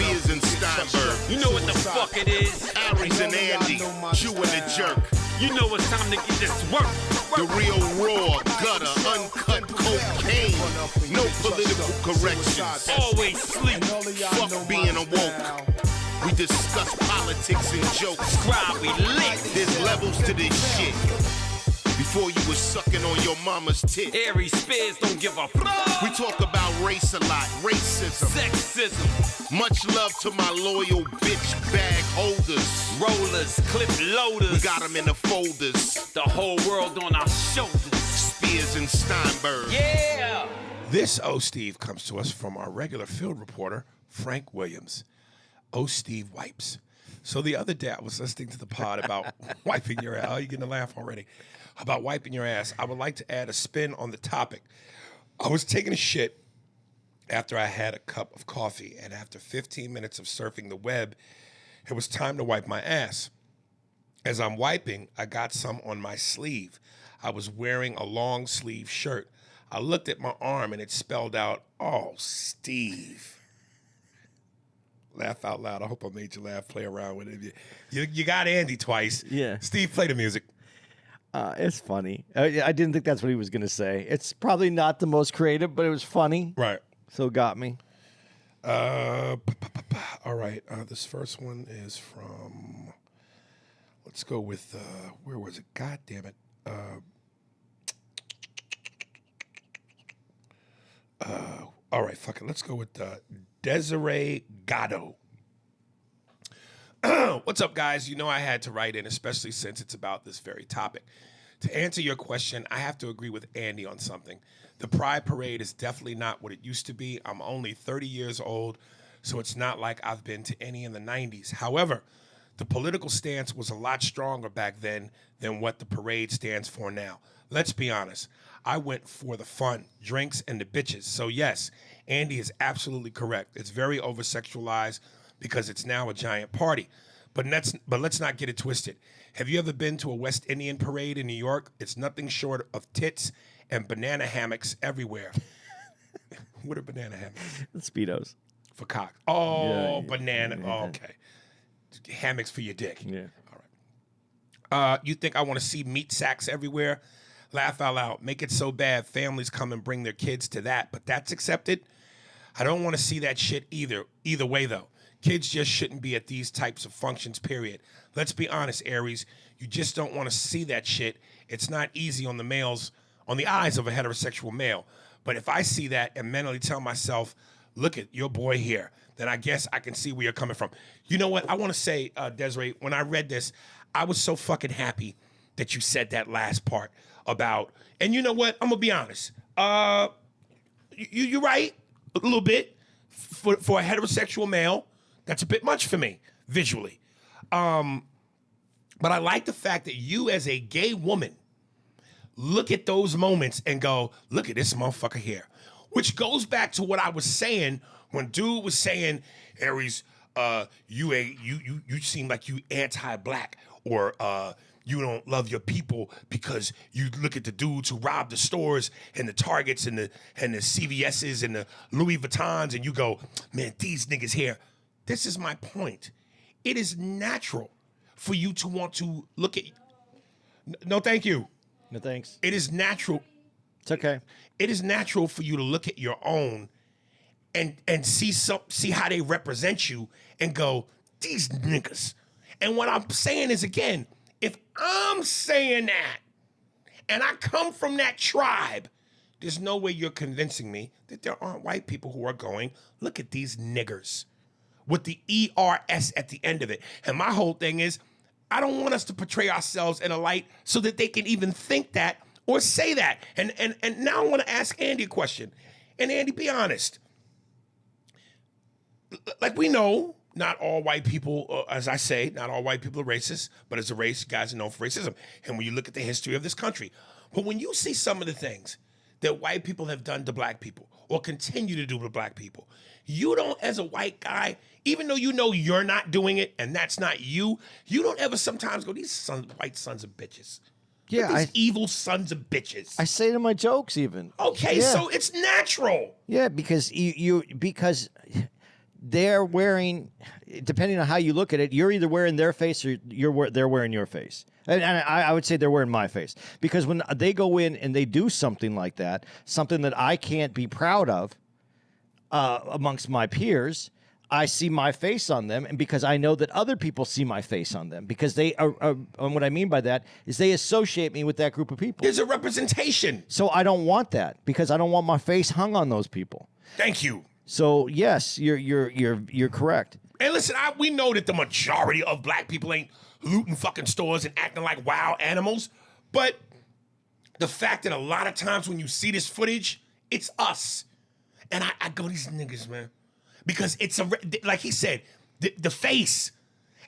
Spears and Steinberg. You know what the fuck it is? Aries and Andy, Chew and the Jerk. You know it's time to get this work. The real raw, gutter, uncut cocaine. No political corrections. Always sleep. Fuck being awoke. We discuss politics and jokes. Scribe, we lit. There's levels to this shit. Before you was sucking on your mama's tit. Aries Spears don't give a fuck. We talk about race a lot, racism, Sexism. Much love to my loyal bitch bag holders. Rollers, clip loaders. We got them in the folders. The whole world on our shoulders. Spears and Steinberg. Yeah. This Oh Steve comes to us from our regular field reporter, Frank Williams. Oh Steve wipes. So the other day I was listening to the pod about wiping your ass. Oh, you're getting a laugh already. About wiping your ass. I would like to add a spin on the topic. I was taking a shit after I had a cup of coffee, and after 15 minutes of surfing the web, it was time to wipe my ass. As I'm wiping, I got some on my sleeve. I was wearing a long sleeve shirt. I looked at my arm and it spelled out, "Oh, Steve." Laugh out loud. I hope I made you laugh. Play around with it. You got Andy twice. Yeah. Steve, play the music. It's funny. I didn't think that's what he was going to say. It's probably not the most creative, but it was funny. Right. So it got me. All right. This first one is from, let's go with, where was it? God damn it. All right, fuck it. Let's go with Desiree Gatto. What's up, guys? You know I had to write in, especially since it's about this very topic. To answer your question, I have to agree with Andy on something. The Pride Parade is definitely not what it used to be. I'm only 30 years old, so it's not like I've been to any in the 90s. However, the political stance was a lot stronger back then than what the parade stands for now. Let's be honest. I went for the fun, drinks, and the bitches. So yes, Andy is absolutely correct. It's very over-sexualized because it's now a giant party. But let's not get it twisted. Have you ever been to a West Indian parade in New York? It's nothing short of tits and banana hammocks everywhere. What are banana hammocks? Speedos. For cock. Oh, Yeah, banana. yeah. Oh, okay. Hammocks for your dick. Yeah. All right. You think I want to see meat sacks everywhere? Laugh out loud. Make it so bad families come and bring their kids to that, but that's accepted? I don't want to see that shit either. Either way, though. Kids just shouldn't be at these types of functions, period. Let's be honest, Aries. You just don't want to see that shit. It's not easy on the eyes of a heterosexual male. But if I see that and mentally tell myself, look at your boy here, then I guess I can see where you're coming from. You know what? I want to say, Desiree, when I read this, I was so fucking happy that you said that last part about, and you know what? I'm going to be honest. You're right, a little bit. For a heterosexual male, that's a bit much for me, visually. But I like the fact that you, as a gay woman, look at those moments and go, look at this motherfucker here. Which goes back to what I was saying when dude was saying, Aries, you seem like you anti-black, or you don't love your people because you look at the dudes who rob the stores and the Targets and the CVS's and the Louis Vuittons, and you go, man, these niggas here. This is my point. It is natural for you to want to look at. No, thank you. No thanks. It is natural. It's okay. It is natural for you to look at your own and see how they represent you and go, these niggas. And what I'm saying is, again, if I'm saying that and I come from that tribe, there's no way you're convincing me that there aren't white people who are going, look at these niggers, with the ERS at the end of it. And my whole thing is, I don't want us to portray ourselves in a light so that they can even think that or say that. And now I want to ask Andy a question. And Andy, be honest. Like, we know not all white people, as I say, not all white people are racist, but as a race, you guys are known for racism. And when you look at the history of this country, but when you see some of the things that white people have done to black people or continue to do to black people, you don't, as a white guy, even though you know you're not doing it and that's not you, you don't ever sometimes go, these white sons of bitches. Yeah, these evil sons of bitches. I say it in my jokes even. Okay, Yeah. so it's natural. Yeah, because because they're wearing, depending on how you look at it, you're either wearing their face or they're wearing your face. And I would say they're wearing my face, because when they go in and they do something like that, something that I can't be proud of amongst my peers, I see my face on them, and because I know that other people see my face on them, because they are and what I mean by that is they associate me with that group of people. There's a representation. So I don't want that, because I don't want my face hung on those people. Thank you. So yes, you're correct. And listen, we know that the majority of black people ain't looting fucking stores and acting like wild animals, but the fact that a lot of times when you see this footage, it's us. And I go, these niggas, man. Because it's like he said, the face.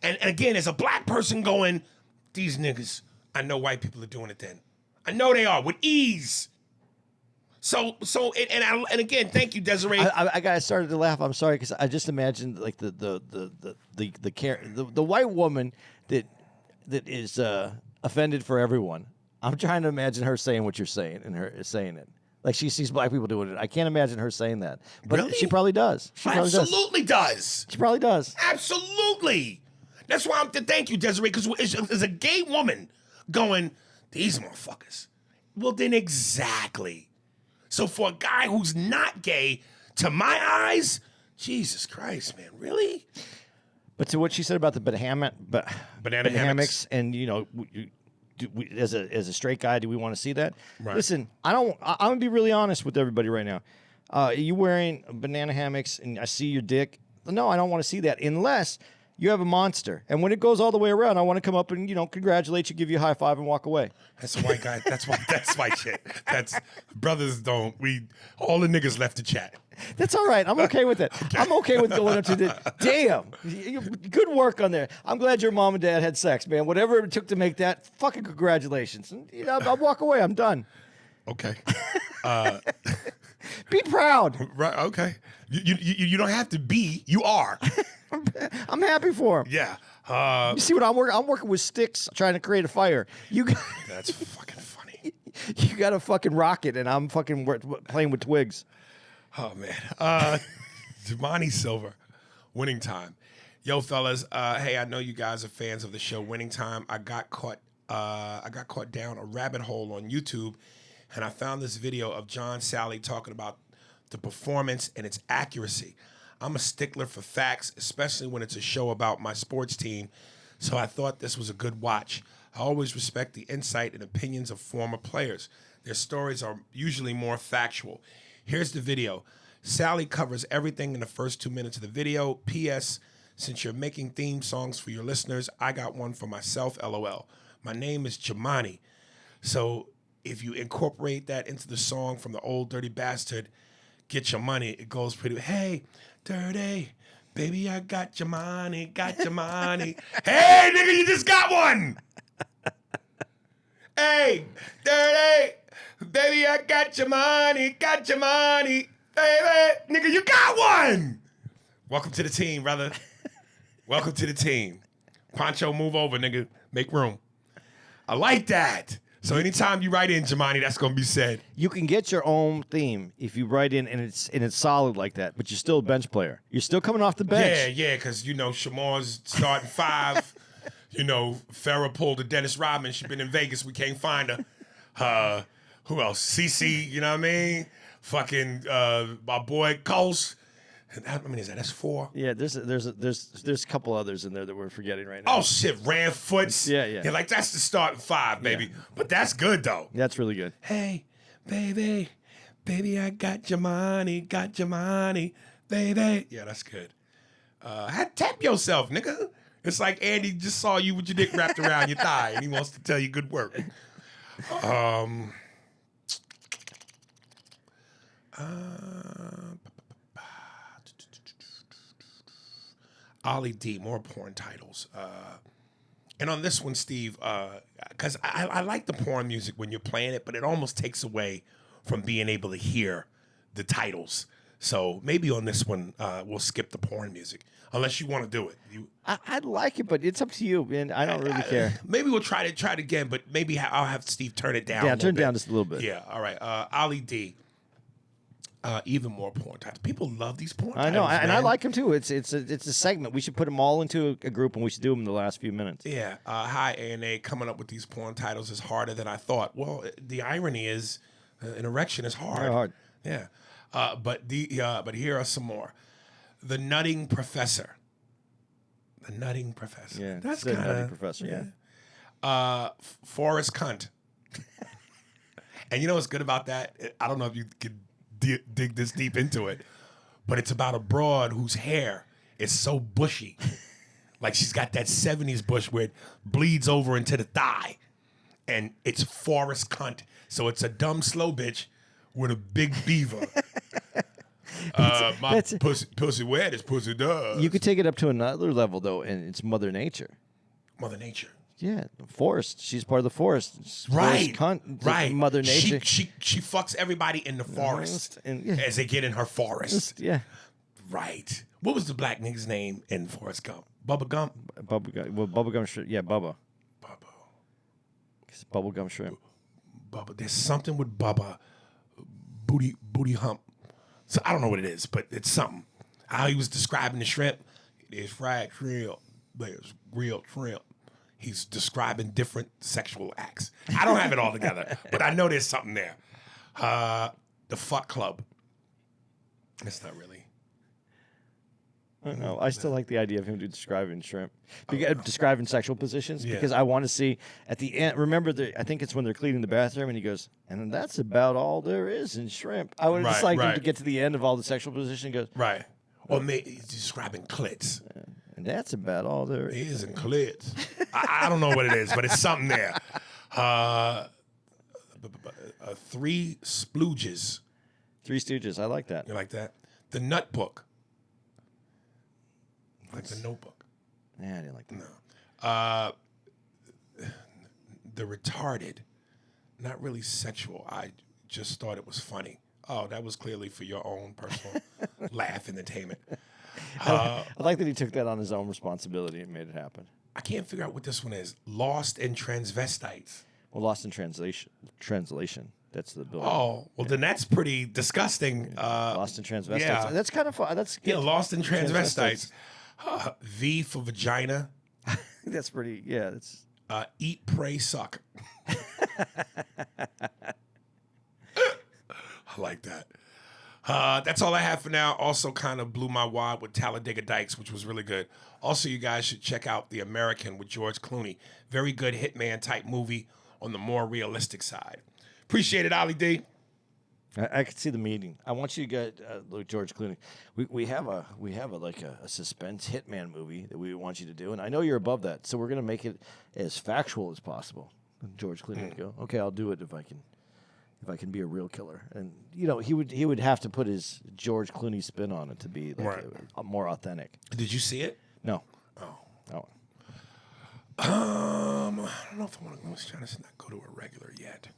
And again, as a black person going, these niggas, I know white people are doing it then. I know they are, with ease. So and again, thank you, Desiree. I started to laugh. I'm sorry, because I just imagined like the white woman that is offended for everyone. I'm trying to imagine her saying what you're saying and her saying it. Like she sees black people doing it. I can't imagine her saying that. But really? She probably does. She probably absolutely does. She probably does. Absolutely. That's why thank you, Desiree, because as a gay woman going, these motherfuckers. Well, then exactly. So for a guy who's not gay, to my eyes, Jesus Christ, man, really? But to what she said about the banana hammocks, and as a straight guy, do we want to see that? Right. Listen, I'm gonna be really honest with everybody right now. You wearing banana hammocks and I see your dick? No, I don't want to see that unless you have a monster. And when it goes all the way around, I want to come up and congratulate you, give you a high five, and walk away. That's a white guy. That's my shit. That's brothers don't. All the niggas left the chat. That's all right. I'm okay with it. Okay. I'm okay with going up to the damn. Good work on there. I'm glad your mom and dad had sex, man. Whatever it took to make that, fucking congratulations. And, I'll walk away. I'm done. Okay. Be proud. Right. Okay. You don't have to be. You are. I'm happy for him. Yeah. You see what I'm working? I'm working with sticks, trying to create a fire. That's fucking funny. You got a fucking rocket, and I'm fucking playing with twigs. Oh man. Jamani Silver, Winning Time. Yo, fellas. Hey, I know you guys are fans of the show Winning Time. I got caught down a rabbit hole on YouTube, and I found this video of John Sally talking about the performance and its accuracy. I'm a stickler for facts, especially when it's a show about my sports team, so I thought this was a good watch. I always respect the insight and opinions of former players. Their stories are usually more factual. Here's the video. Sally covers everything in the first 2 minutes of the video. P.S. Since you're making theme songs for your listeners, I got one for myself, LOL. My name is Jamani. So if you incorporate that into the song from the old Dirty Bastard, Get Your Money, it goes pretty, hey, dirty, baby, I got your money, got your money. Hey, nigga, you just got one. Hey, dirty, baby, I got your money, baby, nigga, you got one. Welcome to the team, brother. Welcome to the team. Pancho, move over, nigga. Make room. I like that. So anytime you write in, Jamani, that's gonna be said. You can get your own theme if you write in and it's solid like that, but you're still a bench player. You're still coming off the bench. Yeah, because Shamar's starting 5. Farrah pulled a Dennis Rodman. She been in Vegas. We can't find her. Who else? CC. You know what I mean? Fucking my boy Coles. How many is that? That's 4. Yeah, there's a couple others in there that we're forgetting right now. Oh shit, Ranfoots. Yeah. Like that's the starting 5, baby. Yeah. But that's good though. That's really good. Hey, baby, I got your money, baby. Yeah, that's good. Tap yourself, nigga. It's like Andy just saw you with your dick wrapped around your thigh, and he wants to tell you good work. Ollie D, more porn titles. And on this one, Steve, because I like the porn music when you're playing it, but it almost takes away from being able to hear the titles. So maybe on this one, we'll skip the porn music, unless you want to do it. I'd like it, but it's up to you, man. I don't really care. Maybe we'll try it again, but maybe I'll have Steve turn it down. Yeah, turn it down just a little bit. Yeah, all right. Ollie D. Even more porn titles. People love these porn I know, titles, and I man. like them too. It's a segment. We should put them all into a group, and we should do them in the last few minutes. Yeah. Hi, A&A. Coming up with these porn titles is harder than I thought. Well, the irony is an erection is hard. They're hard. Yeah. But here are some more. The Nutting Professor. The Nutting Professor. Yeah, That's the kind Nutty of... Professor. Yeah. Forrest Cunt. And you know what's good about that? I don't know if you could dig this deep into it, but it's about a broad whose hair is so bushy. Like she's got that 70s bush where it bleeds over into the thigh. And it's Forrest Cunt. So it's a dumb, slow bitch with a big beaver. My pussy wet as pussy does. You could take it up to another level though, and it's Mother Nature. Mother Nature. Yeah, the forest. She's part of the forest. Right. Forest cunt, Right. Mother Nature. She fucks everybody in the forest And, yeah. as they get in her forest. Yeah. Right. What was the black nigga's name in Forrest Gump? Bubba Gump? Bubblegum shrimp. Yeah, Bubba. Bubba. It's bubblegum shrimp. Bubba. There's something with Bubba. Booty hump. So I don't know what it is, but it's something. How he was describing the shrimp. There's fried shrimp. There's grilled shrimp. He's describing different sexual acts. I don't have it all together, but I know there's something there. The Fuck Club. That's not really. I don't know. I still like the idea of him describing shrimp, describing sexual positions, Yeah. because I want to see at the end. Remember, I think it's when they're cleaning the bathroom, and he goes, "And that's about all there is in shrimp." I would just like him to get to the end of all the sexual position, and goes, Right. Or maybe he's describing clits. "And that's about all there It is." is in clits. I don't know what it is, but it's something there. Three Splooges. Three Stooges. I like that. You like that? The Nut Book. Like the Notebook. Yeah, I didn't like that. No. The Retarded. Not really sexual. I just thought it was funny. Oh, that was clearly for your own personal laugh entertainment. I like that he took that on his own responsibility and made it happen. I can't figure out what this one is. Lost in Transvestites. Well, Lost in Translation. That's the bill. Oh, well, then that's pretty disgusting. Lost in Transvestites. yeah. That's kind of fun. That's Yeah, Lost in Transvestites. V for Vagina. That's pretty. Yeah, it's. Eat, Pray, Suck. I like that. That's all I have for now. Also kind of blew my wad with Talladega Dykes, which was really good. Also, you guys should check out The American with George Clooney. Very good hitman type movie on the more realistic side. Appreciate it, Ollie D. I could see the meeting. I want you to get look, George Clooney. We have a suspense hitman movie that we want you to do, and I know you're above that, so we're gonna make it as factual as possible. And George Clooney would go, "Okay, I'll do it if I can be a real killer." And you know, he would have to put his George Clooney spin on it to be like more authentic. Did you see it? No. Oh. Oh. I don't know if I want to. I was trying to not go to a regular yet.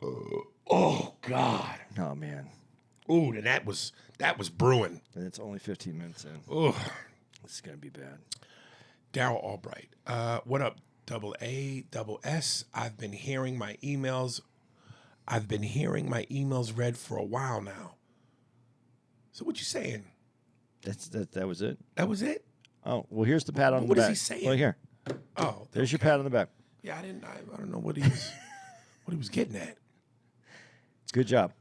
Oh God. Oh man. Ooh, and that was brewing. And it's only 15 minutes in. Ooh. This is gonna be bad. Daryl Albright. What up, double A, double S? I've been hearing my emails read for a while now. So what you saying? That was it. That was it? Oh, well, here's the pat on the What back. is he saying? Well, here. Oh, There's your pat on the back. yeah. I don't know what he was what he was getting at. Good job.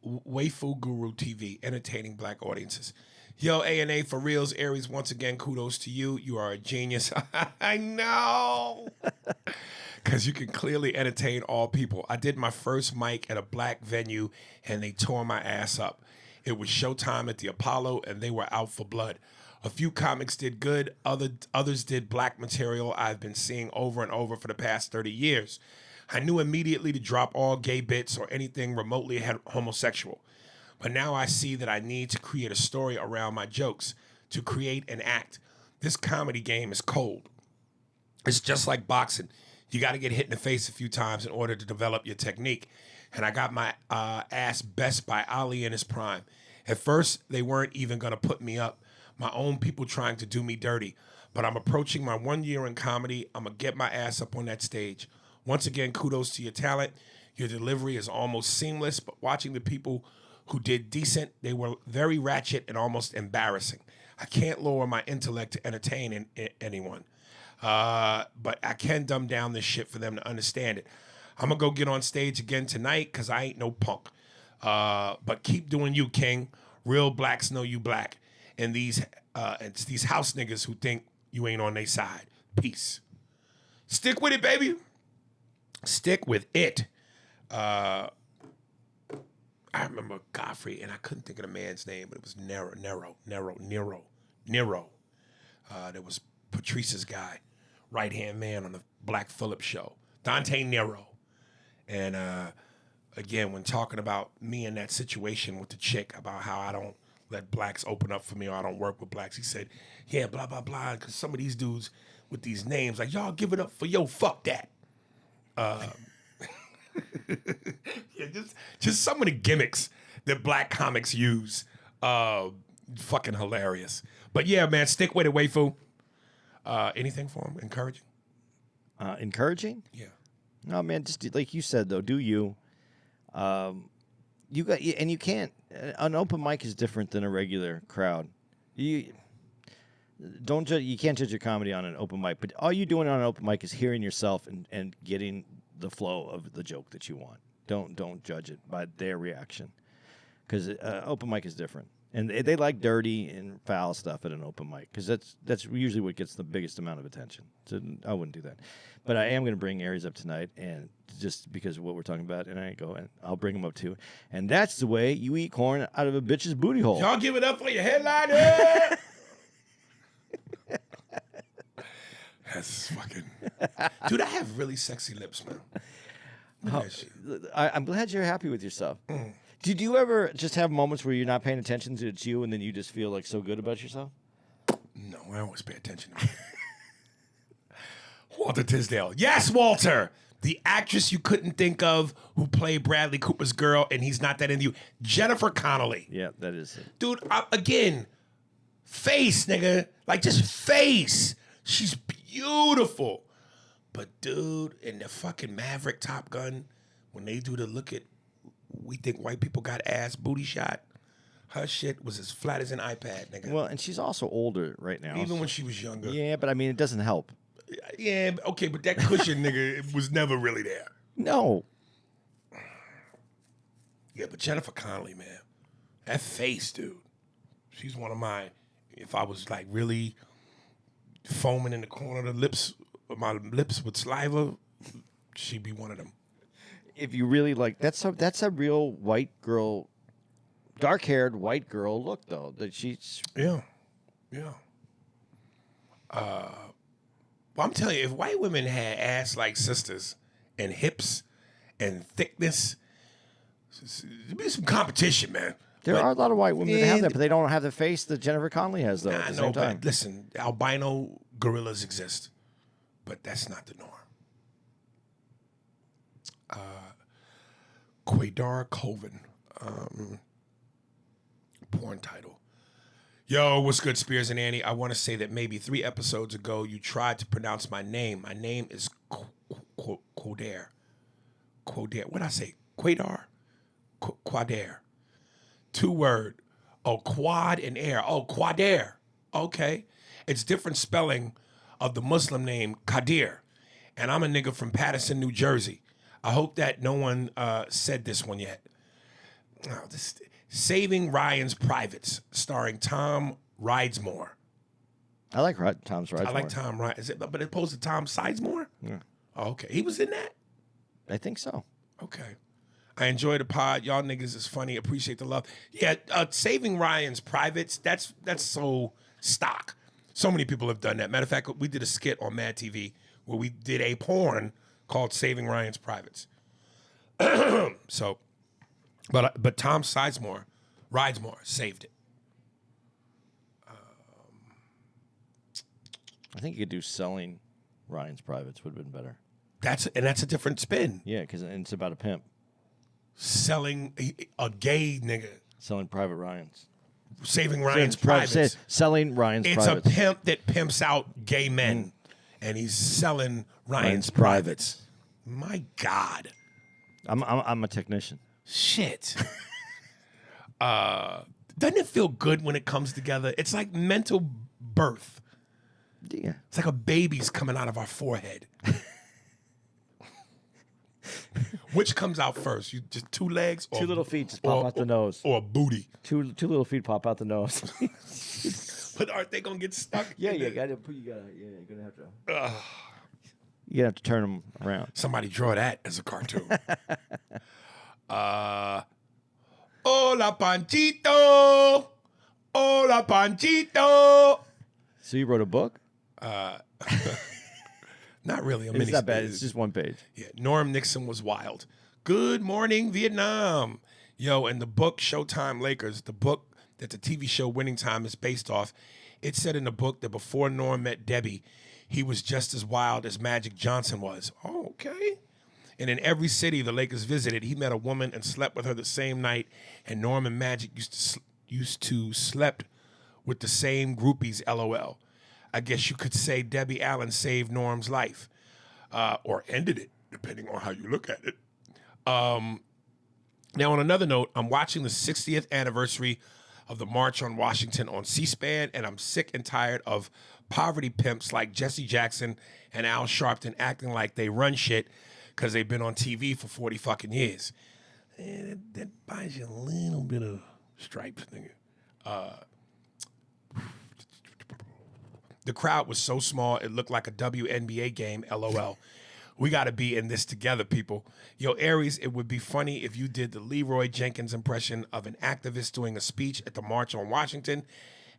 Waifu Guru TV, entertaining black audiences. Yo, A&A for reals, Aries, once again, kudos to you. You are a genius. I know. Because you can clearly entertain all people. I did my first mic at a black venue, and they tore my ass up. It was showtime at the Apollo, and they were out for blood. A few comics did good. Others did black material I've been seeing over and over for the past 30 years. I knew immediately to drop all gay bits or anything remotely homosexual. But now I see that I need to create a story around my jokes, to create an act. This comedy game is cold. It's just like boxing. You got to get hit in the face a few times in order to develop your technique. And I got my ass best by Ali in his prime. At first, they weren't even going to put me up. My own people trying to do me dirty. But I'm approaching my 1 year in comedy. I'm going to get my ass up on that stage. Once again, kudos to your talent. Your delivery is almost seamless, but watching the people who did decent, they were very ratchet and almost embarrassing. I can't lower my intellect to entertain anyone, but I can dumb down this shit for them to understand it. I'm going to go get on stage again tonight because I ain't no punk. But keep doing you, King. Real blacks know you black. And it's these house niggas who think you ain't on their side. Peace. Stick with it, baby. Stick with it. I remember Godfrey, and I couldn't think of the man's name, but it was Nero. There was Patrice's guy, right-hand man on the Black Phillip show, Dante Nero. And again, when talking about me in that situation with the chick about how I don't let blacks open up for me or I don't work with blacks, he said, yeah, blah, blah, blah, because some of these dudes with these names, like, y'all give it up for yo, fuck that. Yeah, just some of the gimmicks that black comics use. Fucking hilarious. But yeah, man, stick with it, Waifu. Anything for him? Encouraging? Encouraging? Yeah. No, man, just like you said, though, do you. You got, and you can't, an open mic is different than a regular crowd. You don't judge, you can't judge your comedy on an open mic, but all you're doing on an open mic is hearing yourself and getting the flow of the joke that you want. Don't judge it by their reaction, because open mic is different, and they like dirty and foul stuff at an open mic, because that's usually what gets the biggest amount of attention. So I wouldn't do that, but I am going to bring Aries up tonight, and just because of what we're talking about, and I'll bring him up too, and that's the way you eat corn out of a bitch's booty hole. Y'all give it up for your headliner. That's fucking. Dude, I have really sexy lips, man. I'm glad you're happy with yourself. Did you ever just have moments where you're not paying attention to it's you, and then you just feel like so good about yourself? No, I always pay attention to me. Walter Tisdale. Yes, Walter. The actress you couldn't think of who played Bradley Cooper's girl, and he's not that into you. Jennifer Connelly. Yeah, that is it. Dude, again, face, nigga. Like, just face. She's beautiful. But, dude, in the fucking Maverick Top Gun, when they do the look at, we think white people got ass booty shot, her shit was as flat as an iPad, nigga. Well, and she's also older right now. Even when she was younger. Yeah, but I mean, it doesn't help. Yeah, okay, but that cushion, nigga, it was never really there. No. Yeah, but Jennifer Connelly, man, that face, dude. She's one of mine. If I was, like, really foaming in the corner of the lips, my lips with saliva, she'd be one of them. If you really like, that's a real white girl, dark-haired white girl look, though. That she's Yeah. Well, I'm telling you, if white women had ass like sisters and hips and thickness, there'd be some competition, man. There are a lot of white women that have that, but they don't have the face that Jennifer Connelly has, though. At the same time. But listen, albino gorillas exist, but that's not the norm. Quaidar Colvin, porn title. Yo, what's good, Spears and Annie? I want to say that maybe 3 episodes ago, you tried to pronounce my name. My name is Quaidar. What'd I say? Quaidar? Quaidar. 2-word. Oh, quad and air. Oh, Quaidar. Okay. It's different spelling of the Muslim name Qadir. And I'm a nigga from Paterson, New Jersey. I hope that no one said this one yet. Oh, Saving Ryan's Privates, starring Tom Ridesmore. I like Tom's Ridesmore. I like Tom Ride. Is it, but opposed to Tom Sizemore? Yeah. Oh, okay. He was in that? I think so. Okay. I enjoy the pod. Y'all niggas is funny. Appreciate the love. Yeah, Saving Ryan's Privates, that's so stock. So many people have done that. Matter of fact, we did a skit on Mad TV where we did a porn called Saving Ryan's Privates. So, but Tom Ridesmore saved it. I think you could do Selling Ryan's Privates would have been better. That's a different spin. Yeah, because it's about a pimp. Selling a gay nigga. Selling private Ryans. Saving Ryan's Privates. Selling Ryan's It's Privates. a pimp that pimps out gay men, and he's selling Ryan's Privates. My God. I'm a technician. Shit. Doesn't it feel good when it comes together? It's like mental birth. Yeah. It's like a baby's coming out of our forehead. Which comes out first? You just two legs? Or, Two little feet just pop out the nose. Or a booty. Two little feet pop out the nose. But aren't they going to get stuck? Yeah, you're gonna have to. You have to turn them around. Somebody draw that as a cartoon. Hola, Panchito. Hola, Panchito. So you wrote a book? Not really. It's not bad. It's just one page. Yeah, Norm Nixon was wild. Good morning, Vietnam. Yo, and the book Showtime Lakers, the book that the TV show Winning Time is based off, it said in the book that before Norm met Debbie, he was just as wild as Magic Johnson was. Oh, okay. And in every city the Lakers visited, he met a woman and slept with her the same night. And Norm and Magic used to slept with the same groupies, LOL. I guess you could say Debbie Allen saved Norm's life, or ended it, depending on how you look at it. Now, on another note, I'm watching the 60th anniversary of the March on Washington on C-SPAN, and I'm sick and tired of poverty pimps like Jesse Jackson and Al Sharpton acting like they run shit because they've been on TV for 40 fucking years. And that buys you a little bit of stripes, nigga. The crowd was so small, it looked like a WNBA game, LOL. We got to be in this together, people. Yo, Aries, it would be funny if you did the Leroy Jenkins impression of an activist doing a speech at the March on Washington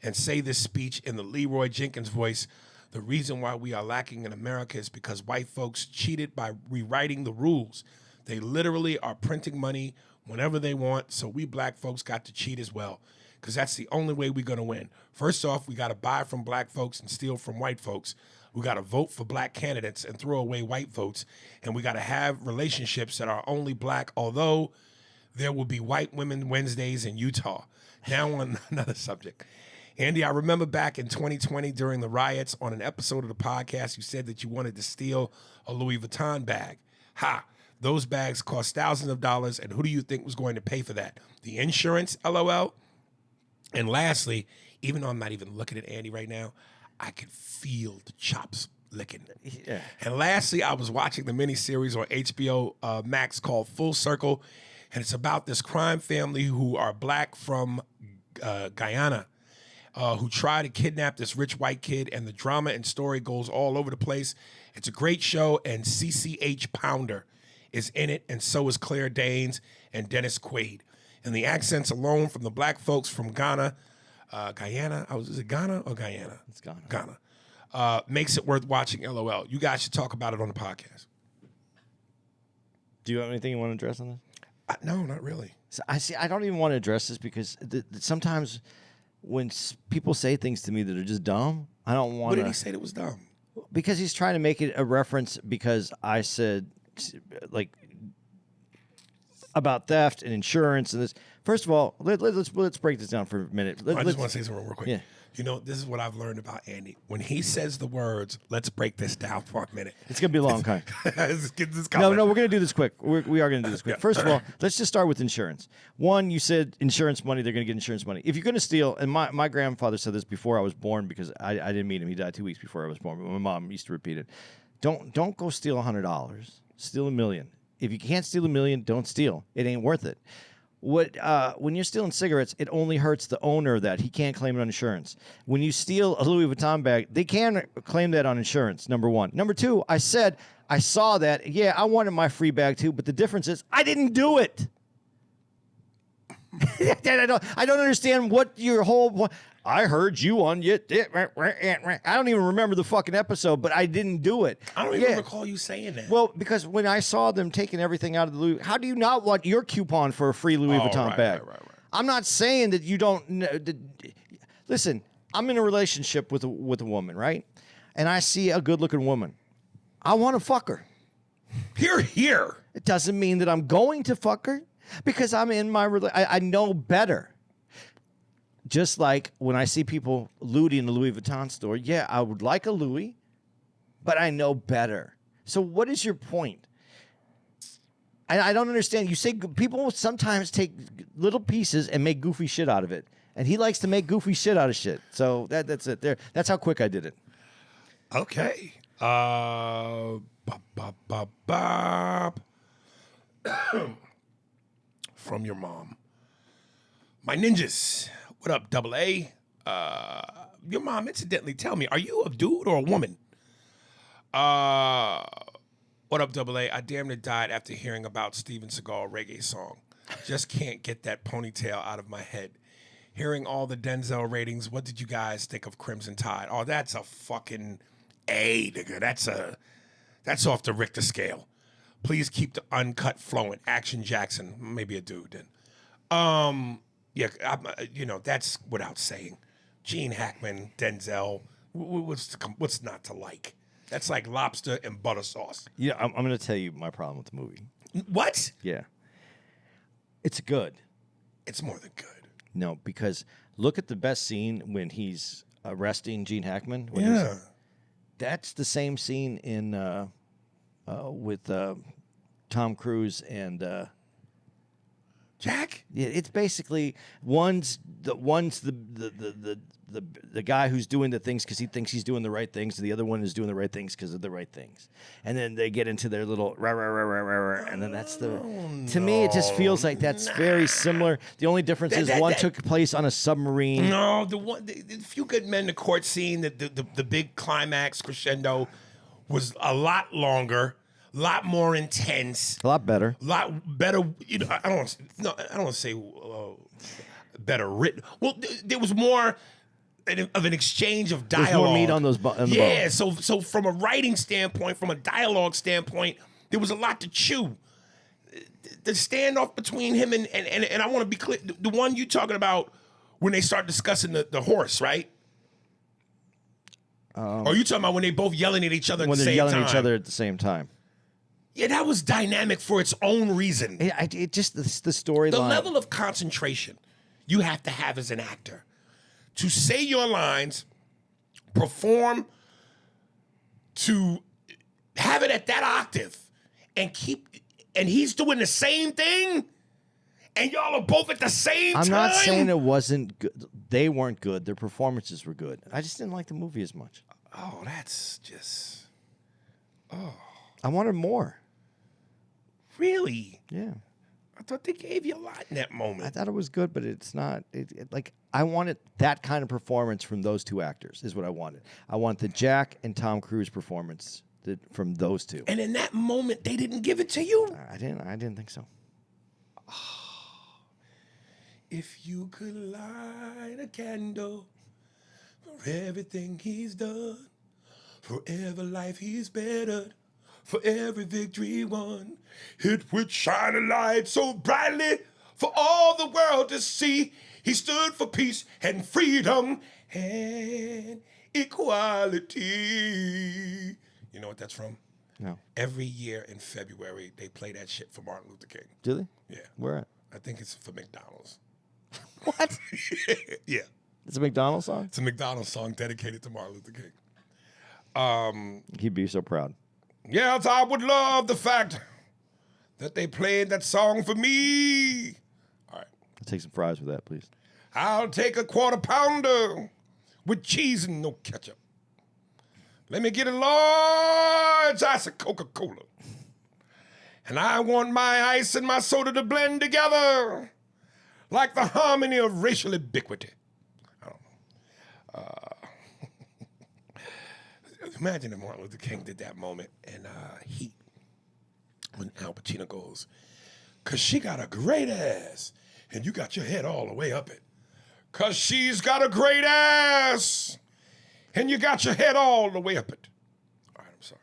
and say this speech in the Leroy Jenkins voice. The reason why we are lacking in America is because white folks cheated by rewriting the rules. They literally are printing money whenever they want, so we black folks got to cheat as well, because that's the only way we're going to win. First off, we got to buy from black folks and steal from white folks. We got to vote for black candidates and throw away white votes. And we got to have relationships that are only black, although there will be white women Wednesdays in Utah. Now on another subject. Andy, I remember back in 2020 during the riots on an episode of the podcast, you said that you wanted to steal a Louis Vuitton bag. Ha! Those bags cost thousands of dollars, and who do you think was going to pay for that? The insurance, LOL? And lastly, even though I'm not even looking at Andy right now, I could feel the chops licking. Yeah. And lastly, I was watching the miniseries on HBO Max called Full Circle, and it's about this crime family who are black from Guyana, who try to kidnap this rich white kid, and the drama and story goes all over the place. It's a great show, and CCH Pounder is in it, and so is Claire Danes and Dennis Quaid. And the accents alone from the black folks from Ghana, Guyana, is it Ghana or Guyana? It's Ghana. Ghana. Makes it worth watching, LOL. You guys should talk about it on the podcast. Do you have anything you want to address on this? No, not really. So I don't even want to address this because sometimes when people say things to me that are just dumb, I don't want to. What did he say that was dumb? Because he's trying to make it a reference because I said, like, about theft and insurance and this. First of all, let's break this down for a minute. I just want to say something real quick. Yeah. You know, this is what I've learned about Andy. When he says the words, let's break this down for a minute. It's going to be a long time. Let's get this No, we're going to do this quick. We are going to do this quick. Yeah. First of all, let's just start with insurance. One, you said insurance money, they're going to get insurance money. If you're going to steal, and my grandfather said this before I was born because I didn't meet him. He died 2 weeks before I was born, but my mom used to repeat it. Don't go steal $100. Steal $1 million. If you can't steal $1 million, don't steal. It ain't worth it. When you're stealing cigarettes, it only hurts the owner of that. He can't claim it on insurance. When you steal a Louis Vuitton bag, they can claim that on insurance, number one. Number two, I said, I saw that. Yeah, I wanted my free bag too, but the difference is I didn't do it. I don't understand what your whole... I heard you on your... I don't even remember the fucking episode, but I didn't do it. I don't even recall you saying that. Well, because when I saw them taking everything out of the Louis... How do you not want your coupon for a free Louis Vuitton bag? Right. I'm not saying that you don't... Listen, I'm in a relationship with a woman, right? And I see a good-looking woman. I want to fuck her. Here. It doesn't mean that I'm going to fuck her because I'm in my... I know better. Just like when I see people looting in the Louis Vuitton store, yeah, I would like a Louis, but I know better. So what is your point? I don't understand. You say people sometimes take little pieces and make goofy shit out of it, and he likes to make goofy shit out of shit. So that's it. There. That's how quick I did it. Okay. Bop, bop, bop, bop. From your mom. My ninjas. What up, Double A? Your mom, incidentally, tell me, are you a dude or a woman? What up, Double A? I damn near died after hearing about Steven Seagal reggae song. Just can't get that ponytail out of my head. Hearing all the Denzel ratings, what did you guys think of Crimson Tide? Oh, that's a fucking A, nigga. That's off the Richter scale. Please keep the uncut flowing. Action Jackson, maybe a dude then. Yeah, that's without saying. Gene Hackman, Denzel, what's not to like? That's like lobster and butter sauce. Yeah, I'm going to tell you my problem with the movie. What? Yeah. It's good. It's more than good. No, because look at the best scene when he's arresting Gene Hackman. That's the same scene in with Tom Cruise and Jack? Yeah, it's basically one's the guy who's doing the things because he thinks he's doing the right things, and the other one is doing the right things because of the right things. And then they get into their little rah, rah, rah, rah, rah, rah, and then that's the. To me, it just feels like that's very similar. The only difference is one took place on a submarine. No, the Few Good Men, the court scene, the big climax crescendo was a lot longer. A lot more intense. A lot better. A lot better. I don't want to say better written. Well, there was more of an exchange of dialogue. There's more meat on those bones. Yeah. So from a writing standpoint, from a dialogue standpoint, there was a lot to chew. The standoff between him and I want to be clear. The one you talking about when they start discussing the horse, right? Or are you talking about when they both yelling at each other at the same time? When they're yelling at each other at the same time. Yeah, that was dynamic for its own reason. It just the storyline. The level of concentration you have to have as an actor to say your lines, perform, to have it at that octave, and he's doing the same thing, and y'all are both at the same time. I'm not saying it wasn't good. They weren't good. Their performances were good. I just didn't like the movie as much. Oh, that's just. Oh. I wanted more. Really? Yeah. I thought they gave you a lot in that moment. I thought it was good, but it's not. Like I wanted that kind of performance from those two actors. Is what I wanted. I want the Jack and Tom Cruise performance from those two. And in that moment, they didn't give it to you. I didn't think so. If you could light a candle for everything he's done, for every life he's bettered, for every victory won, it would shine a light so brightly for all the world to see. He stood for peace and freedom and equality. You know what that's from? No. Every year in February, they play that shit for Martin Luther King. Do they? Yeah. Where at? I think it's for McDonald's. What? Yeah. It's a McDonald's song? It's a McDonald's song dedicated to Martin Luther King. He'd be so proud. Yes, I would love the fact that they played that song for me. All right. I'll take some fries with that, please. I'll take a quarter pounder with cheese and no ketchup. Let me get a large ice of Coca-Cola. And I want my ice and my soda to blend together like the harmony of racial ubiquity. I don't know. Imagine if Martin Luther King did that moment in Heat when Al Pacino goes, "'Cause she got a great ass, and you got your head all the way up it. 'Cause she's got a great ass, and you got your head all the way up it." All right, I'm sorry.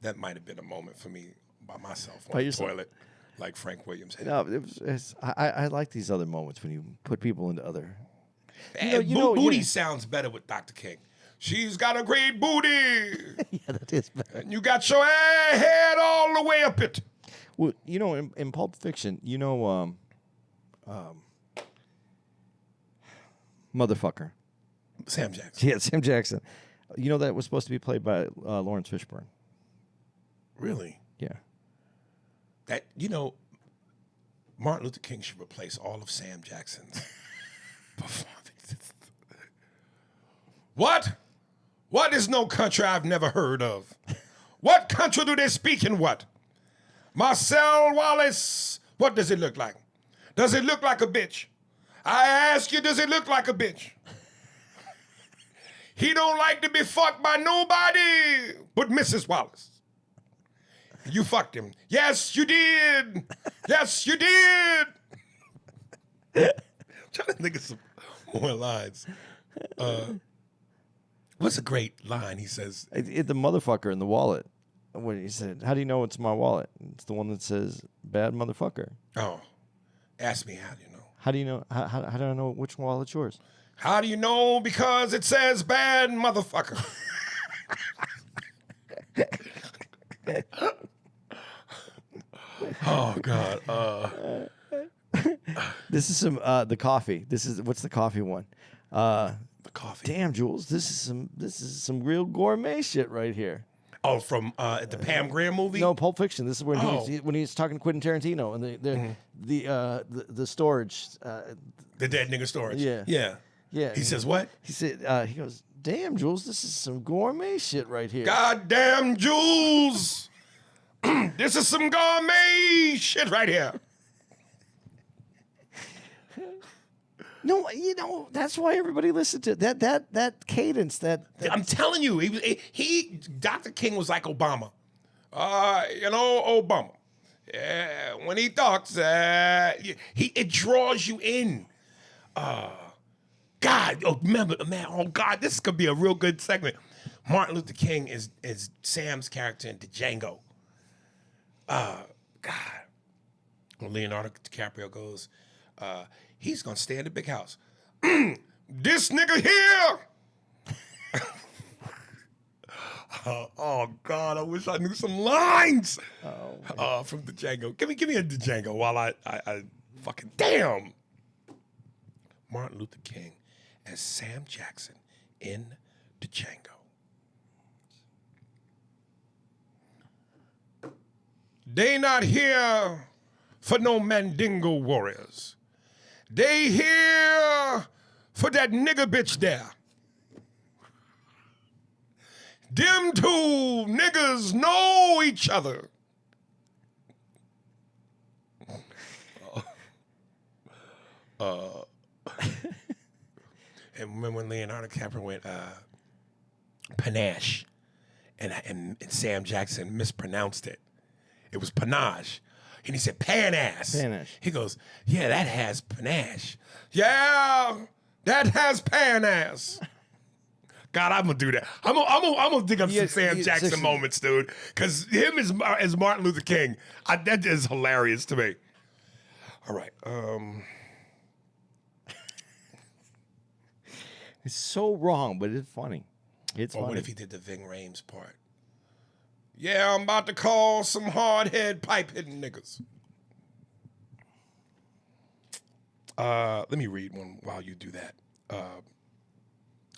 That might have been a moment for me by myself on the toilet, like Frank Williams had. No, I like these other moments when you put people into other. Booty sounds better with Dr. King. She's got a great booty. Yeah, that is better. And you got your head all the way up it. Well, in Pulp Fiction, motherfucker. Sam Jackson. Yeah, Sam Jackson. That was supposed to be played by Lawrence Fishburne. Really? Yeah. that, Martin Luther King should replace all of Sam Jackson's performances. What? What is no country I've never heard of? What country do they speak in what? Marcel Wallace, what does it look like? Does it look like a bitch? I ask you, does it look like a bitch? He don't like to be fucked by nobody but Mrs. Wallace. You fucked him. Yes, you did. Yes, you did. I'm trying to think of some more lines. What's a great line he says? The motherfucker in the wallet. When he said, how do you know it's my wallet? It's the one that says, bad motherfucker. Oh, ask me how do you know? How do you know? How do I know which wallet's yours? How do you know? Because it says bad motherfucker. Oh, God. This is some, the coffee. What's the coffee one? The coffee. Damn, Jules, this is some real gourmet shit right here. Oh, from the Pam Grier movie? No, Pulp Fiction. This is when he's talking to Quentin Tarantino and the storage. The dead nigga storage. Yeah. Yeah. Yeah. He says what? He said he goes, "Damn, Jules, this is some gourmet shit right here." Goddamn Jules. This is some gourmet shit right here. No, that's why everybody listened to that cadence. That I'm telling you, Dr. King was like Obama. Obama. Yeah, when he talks, it draws you in. God, remember, man, oh God, this could be a real good segment. Martin Luther King is Sam's character in Django. God. When Leonardo DiCaprio goes, he's gonna stay in the big house. This nigga here. Oh God, I wish I knew some lines from Django. Give me a Django while I fucking damn. Martin Luther King as Sam Jackson in Django. They not here for no Mandingo warriors. They here for that nigga bitch there. Them two niggas know each other. And remember when Leonardo DiCaprio went panache, and Sam Jackson mispronounced it. It was panache. And he said panache. Panache. He goes, yeah, that has panache. Yeah, that has panache. God, I'm gonna do that. I'm gonna dig up some Sam Jackson moments, dude. Because him as Martin Luther King, that is hilarious to me. All right. It's so wrong, but it's funny. It's funny. What if he did the Ving Rhames part? Yeah, I'm about to call some hard-head, pipe-hitting niggas. Let me read one while you do that.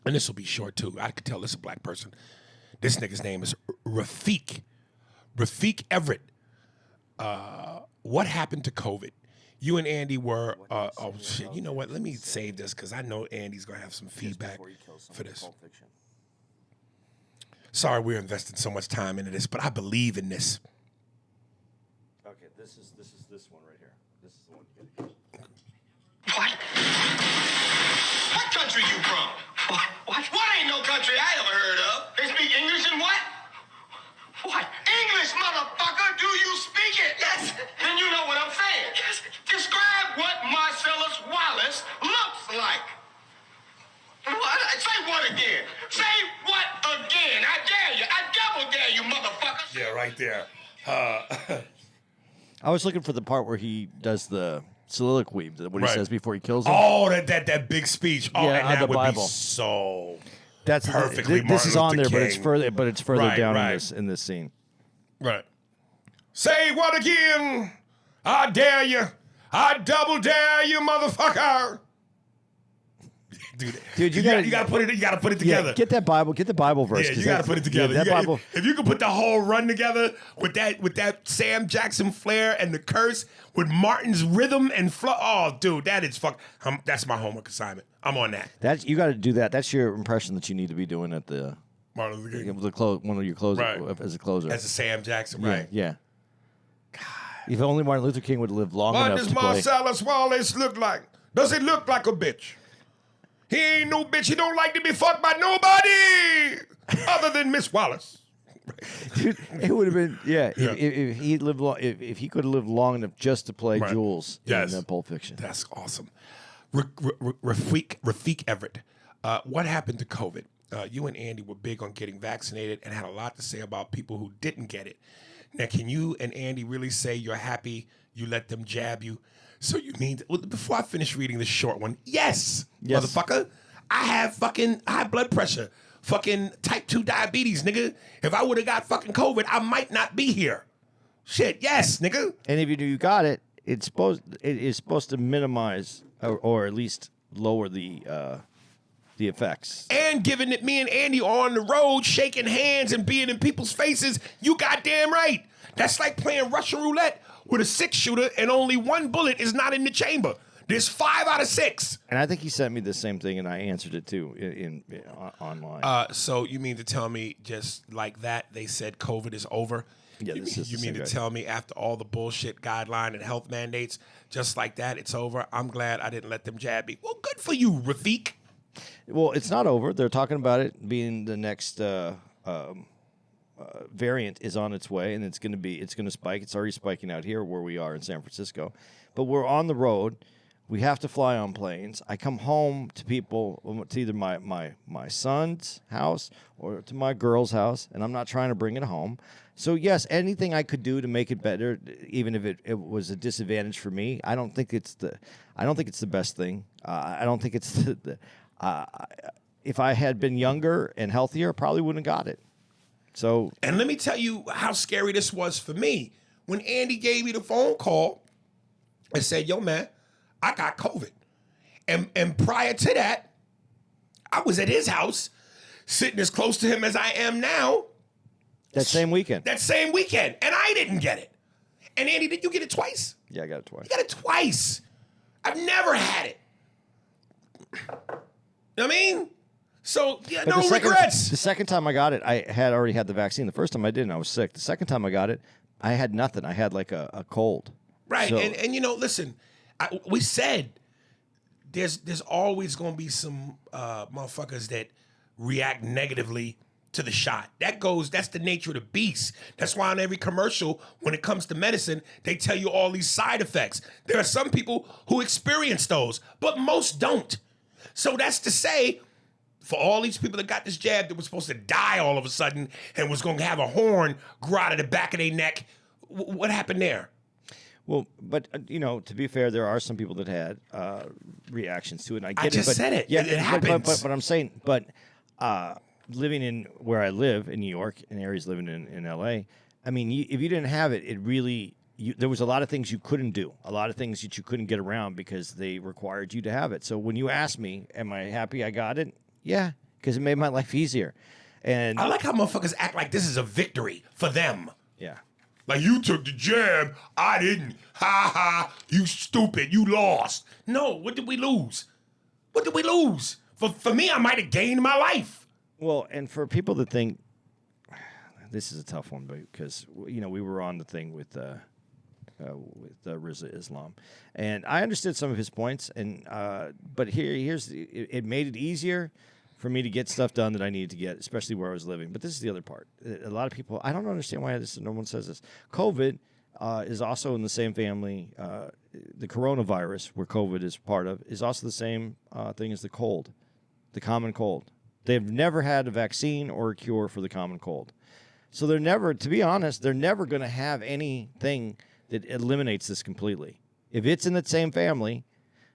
And this will be short, too. I could tell this is a black person. This nigga's name is Rafiq. Rafiq Everett. What happened to COVID? You and Andy were, oh, shit. You know what? Let me save this because I know Andy's going to have some feedback for this. Sorry we're investing so much time into this, but I believe in this. Okay, this is this one right here. This is the one you gotta use. What? What country you from? What? What ain't no country I ever heard of? They speak English and what? What? English, motherfucker! Do you speak it? Yes. Then you know what I'm saying. Yes. Describe what Marcellus Wallace looks like. What? Say what again? Say what again? I dare you. I double dare you, motherfucker. Yeah, right there. I was looking for the part where he does the soliloquy, what he says before he kills him. Oh, that big speech. Oh, Yeah, and on that the would Bible. be so That's perfectly this is Martin on there, Luther but it's further Right, down right. in this scene. Right. Say what again? I dare you. I double dare you, motherfucker. Dude, you gotta put it together. Yeah, get the Bible verse. Yeah, you gotta put it together. Yeah, Bible. If you could put the whole run together with that Sam Jackson flair and the curse with Martin's rhythm and flow, oh, dude, that is that's my homework assignment. I'm on that. You got to do that. That's your impression that you need to be doing at the Martin Luther King. one of your closers Right. as a closer. As a Sam Jackson, right? Yeah. God. If only Martin Luther King would live long What enough does to play. Marcellus Wallace look like? Does it look like a bitch? He ain't no bitch. He don't like to be fucked by nobody other than Miss Wallace. Dude, it would have been Yeah. If he lived long, if he could have lived long enough just to play Right. Jules Yes. in Pulp Fiction. That's awesome. Rafiq Everett, what happened to COVID? You and Andy were big on getting vaccinated and had a lot to say about people who didn't get it. Now, can you and Andy really say you're happy you let them jab you? So you mean, before I finish reading this short one, yes. Motherfucker, I have fucking high blood pressure, fucking type 2 diabetes, nigga. If I would have got fucking COVID, I might not be here. Shit, yes, nigga. And if you got it, it is supposed to minimize or at least lower the effects. And given that me and Andy are on the road shaking hands and being in people's faces, you goddamn right. That's like playing Russian roulette with a 6-shooter and only one bullet is not in the chamber. There's 5 out of 6. And I think he sent me the same thing, and I answered it too in online. So you mean to tell me just like that they said COVID is over? Yeah, this is you the mean same to guy. tell me after all the bullshit guideline and health mandates, just like that, it's over? I'm glad I didn't let them jab me. Well, good for you, Rafiq. Well, it's not over. They're talking about it being the next variant is on its way, and it's going to spike. It's already spiking out here where we are in San Francisco, but we're on the road. We have to fly on planes. I come home to people, to either my son's house or to my girl's house, and I'm not trying to bring it home. So yes, anything I could do to make it better, even if it was a disadvantage for me, I don't think it's the best thing. I don't think it's if I had been younger and healthier, I probably wouldn't have got it. So, and let me tell you how scary this was for me. When Andy gave me the phone call and said, yo, man, I got COVID. And prior to that, I was at his house, sitting as close to him as I am now. that same weekend. And I didn't get it. And Andy, did you get it twice? Yeah, I got it twice. You got it twice. I've never had it. You know what I mean? So, yeah, But no regrets. The second time I got it, I had already had the vaccine. The first time I didn't, I was sick. The second time I got it, I had nothing. I had like a cold. Right. So- And you know, listen, we said there's always going to be some motherfuckers that react negatively to the shot. That's the nature of the beast. That's why on every commercial, when it comes to medicine, they tell you all these side effects. There are some people who experience those, but most don't. So that's to say, for all these people that got this jab that was supposed to die all of a sudden and was going to have a horn grow out of the back of their neck, what happened there? Well, but to be fair, there are some people that had reactions to it. And I get I it. just But, said it. Yeah, It happens. But I'm saying, living in where I live in New York, and Aries living in L.A., I mean, if you didn't have it, it really there was a lot of things you couldn't do, a lot of things that you couldn't get around because they required you to have it. So when you asked me, am I happy I got it? Yeah, because it made my life easier. And I like how motherfuckers act like this is a victory for them. yeah. Like, you took the jab, I didn't. Ha ha, you stupid, you lost. No, what did we lose? What did we lose? For me, I might have gained my life. Well, and for people that think this is a tough one, because we were on the thing with Rizza Islam, and I understood some of his points, and but it made it easier for me to get stuff done that I needed to get, especially where I was living. But this is the other part. A lot of people, I don't understand why no one says this. COVID is also in the same family. The coronavirus, where COVID is part of, is also the same thing as the cold, the common cold. They've never had a vaccine or a cure for the common cold. So they're never, to be honest, they're never going to have anything that eliminates this completely. If it's in the same family,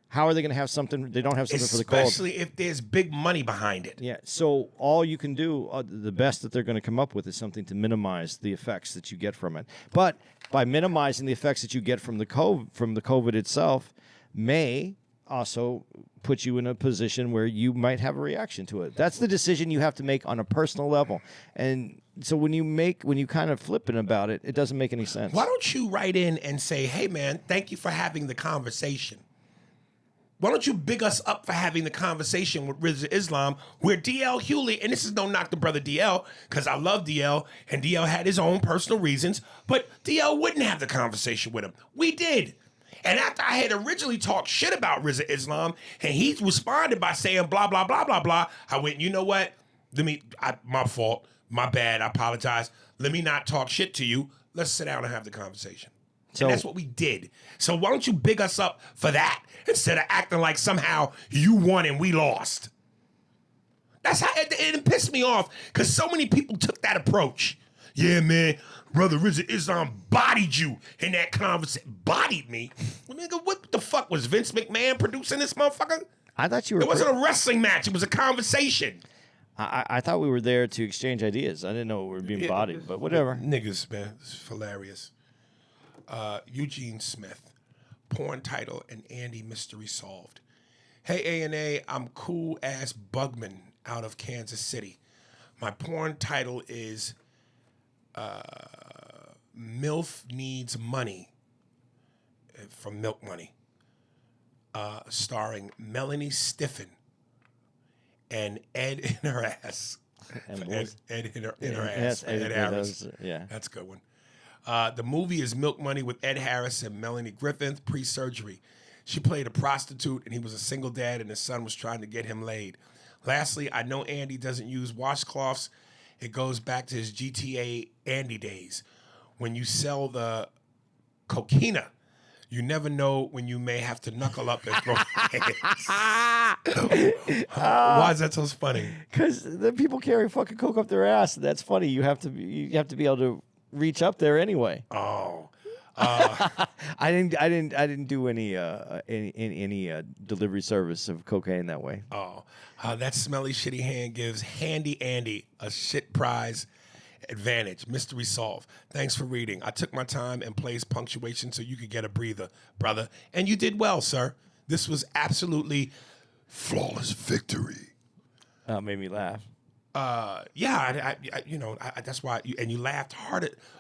how are they going to have something? They don't have something for the cold. Especially if there's big money behind it. Yeah. So all you can do, the best that they're going to come up with is something to minimize the effects that you get from it. But by minimizing the effects that you get from the COVID itself, may also puts you in a position where you might have a reaction to it. That's the decision you have to make on a personal level. And so when you kind of flipping about it, it doesn't make any sense. Why don't you write in and say, hey, man, thank you for having the conversation? Why don't you big us up for having the conversation with Rizza Islam, where DL Hewley, and this is no knock to brother DL, because I love DL, and DL had his own personal reasons, but DL wouldn't have the conversation with him. We did. And after I had originally talked shit about Rizza Islam, and he responded by saying blah, blah, blah, blah, blah, I went, you know what? My fault. My bad. I apologize. Let me not talk shit to you. Let's sit down and have the conversation. And that's what we did. So why don't you big us up for that instead of acting like somehow you won and we lost? That's how it pissed me off, because so many people took that approach. Yeah, man, brother Rizza Islam bodied you in that conversation. Bodied me? Well, nigga, what the fuck was Vince McMahon producing this motherfucker? I thought you were. It wasn't a wrestling match. It was a conversation. I thought we were there to exchange ideas. I didn't know we were being bodied, but whatever. Niggas, man, it's hilarious. Eugene Smith, porn title and Andy mystery solved. Hey A&A, I'm cool ass Bugman out of Kansas City. My porn title is MILF Needs Money from Milk Money, starring Melanie Stiffen and Ed in her ass. Ed in her ass. Ed Harris. Yeah. That's a good one. The movie is Milk Money with Ed Harris and Melanie Griffith pre-surgery. She played a prostitute and he was a single dad and his son was trying to get him laid. Lastly, I know Andy doesn't use washcloths. It goes back to his GTA Andy days. When you sell the coquina, you never know when you may have to knuckle up and throw hands. Why is that so funny? Because the people carry fucking coke up their ass. That's funny. You have to be able to reach up there anyway. Oh. I didn't do any delivery service of cocaine that way. Oh, that smelly shitty hand gives Handy Andy a shit prize advantage. Mystery solved. Thanks for reading. I took my time and placed punctuation so you could get a breather, brother. And you did well, sir. This was absolutely flawless victory. Made me laugh. Yeah, that's why. You laughed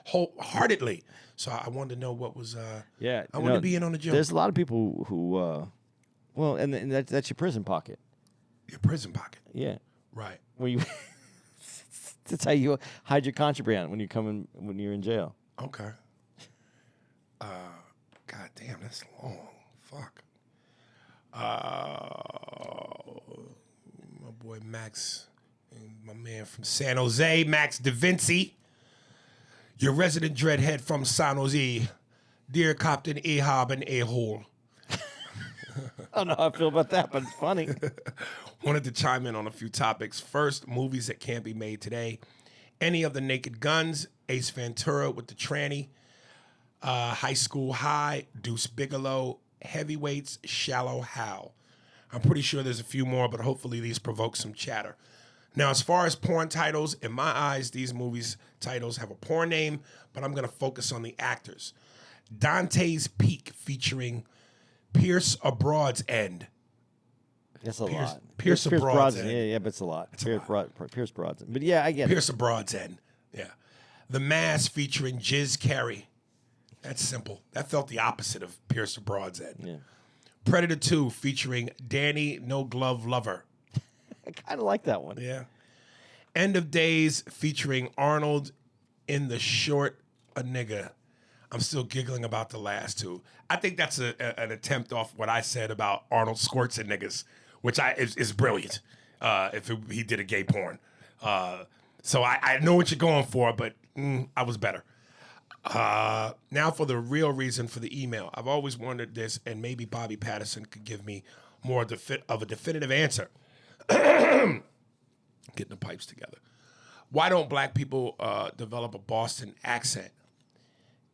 wholeheartedly. So I wanted to know what was. Yeah, I wanted to be in on the joke. There's a lot of people who, and that's your prison pocket. Your prison pocket. Yeah. Right. Where you. That's how you hide your contraband when you're in jail. Okay. God damn, that's long. Fuck. My boy Max, and my man from San Jose, Max DaVinci. Your resident dreadhead from San Jose. Dear Captain Ahab and A-Hole. I don't know how I feel about that, but it's funny. Wanted to chime in on a few topics. First, movies that can't be made today. Any of the Naked Guns, Ace Ventura with the tranny, High School High, Deuce Bigelow, Heavyweights, Shallow Hal. I'm pretty sure there's a few more, but hopefully these provoke some chatter. Now, as far as porn titles, in my eyes, these movies' titles have a porn name, but I'm going to focus on the actors. Dante's Peak featuring Pierce Abroad's End. That's a lot. Pierce Brosnan. Yeah, but it's a lot. Pierce Brosnan. But yeah, I get Pierce Abroad's End. Yeah. The Mask featuring Jiz Carey. That's simple. That felt the opposite of Pierce Abroad's End. Yeah. Predator 2 featuring Danny No Glove Lover. I kind of like that one. Yeah. End of Days featuring Arnold in the Short a Nigga. I'm still giggling about the last two. I think that's an attempt off what I said about Arnold squirts and niggas, which is brilliant. He did a gay porn. So I know what you're going for, but I was better. Now for the real reason for the email. I've always wondered this, and maybe Bobby Patterson could give me more of a definitive answer. Getting the pipes together. Why don't black people develop a Boston accent?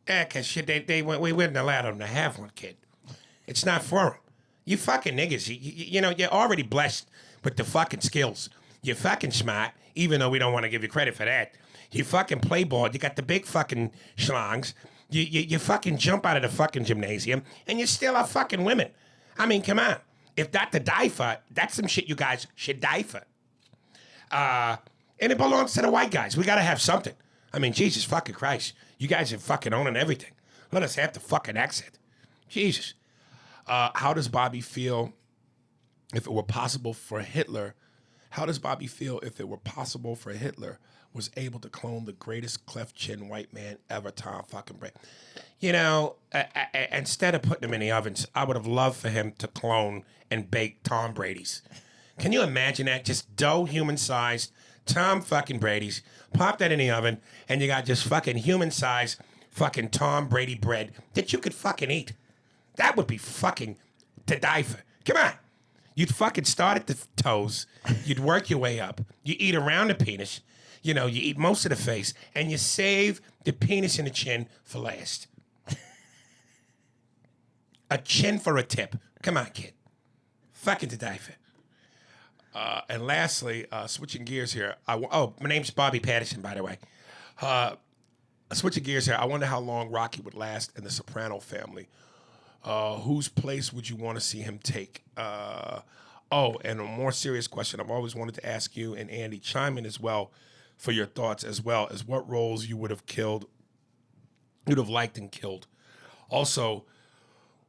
Cause shit, we wouldn't allow them to have one, kid. It's not for them. You fucking niggas, you're already blessed with the fucking skills. You're fucking smart, even though we don't want to give you credit for that. You fucking play ball. You got the big fucking schlongs. You fucking jump out of the fucking gymnasium, and you still are fucking women. I mean, come on. If not to die for, that's some shit you guys should die for. And it belongs to the white guys. We got to have something. I mean, Jesus fucking Christ. You guys are fucking owning everything. Let us have the fucking accent. Jesus. How does Bobby feel if it were possible for Hitler? How does Bobby feel if it were possible for Hitler was able to clone the greatest cleft chin white man ever, Tom fucking Brady? You know, instead of putting him in the ovens, I would have loved for him to clone and bake Tom Brady's. Can you imagine that? Just dough human-sized Tom fucking Brady's. Pop that in the oven, and you got just fucking human-sized fucking Tom Brady bread that you could fucking eat. That would be fucking to die for. Come on. You'd fucking start at the toes. You'd work your way up. You eat around the penis. You know, you eat most of the face, and you save the penis and the chin for last. A chin for a tip. Come on, kid. Fucking to die for. And lastly, switching gears here. My name's Bobby Patterson, by the way. Switching gears here. I wonder how long Rocky would last in the Soprano family. Whose place would you want to see him take? And a more serious question I've always wanted to ask you, and Andy, chime in as well for your thoughts, as well as what roles you would have liked and killed. Also,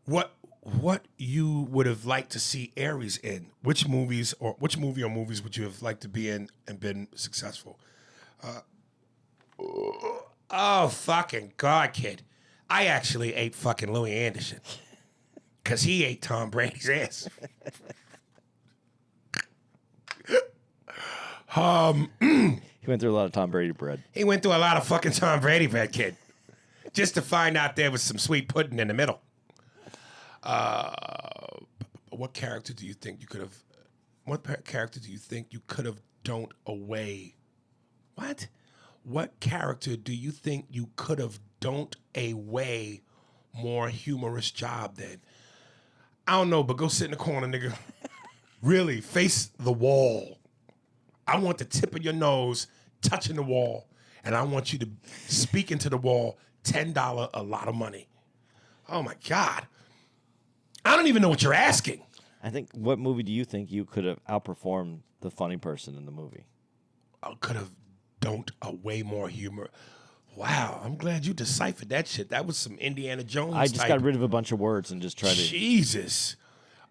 what you would have liked to see Aries in? Which movie or movies would you have liked to be in and been successful? Oh, fucking God, kid. I actually ate fucking Louis Anderson. Because he ate Tom Brady's ass. He went through a lot of Tom Brady bread. He went through a lot of fucking Tom Brady bread, kid. Just to find out there was some sweet pudding in the middle. What character do you think you could have... What character do you think you could have don't away? What? What character do you think you could have don't away more humorous job than? I don't know, but go sit in the corner, nigga. Really, face the wall. I want the tip of your nose touching the wall, and I want you to speak into the wall. $10, a lot of money. Oh my God. I don't even know what you're asking. I think, what movie do you think you could have outperformed the funny person in the movie? I could have don't away more humor. Wow, I'm glad you deciphered that shit. That was some Indiana Jones I just type. got rid of a bunch of words and just tried to... Jesus.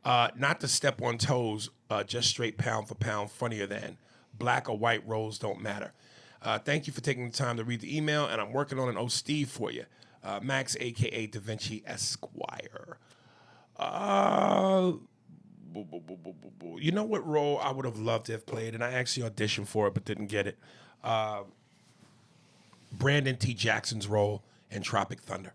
Not to step on toes, just straight pound for pound, funnier than. Black or white roles don't matter. Thank you for taking the time to read the email, and I'm working on an O Steve for you. Max, a.k.a. Da Vinci Esquire. You know what role I would have loved to have played, and I actually auditioned for it but didn't get it. Brandon T. Jackson's role in Tropic Thunder.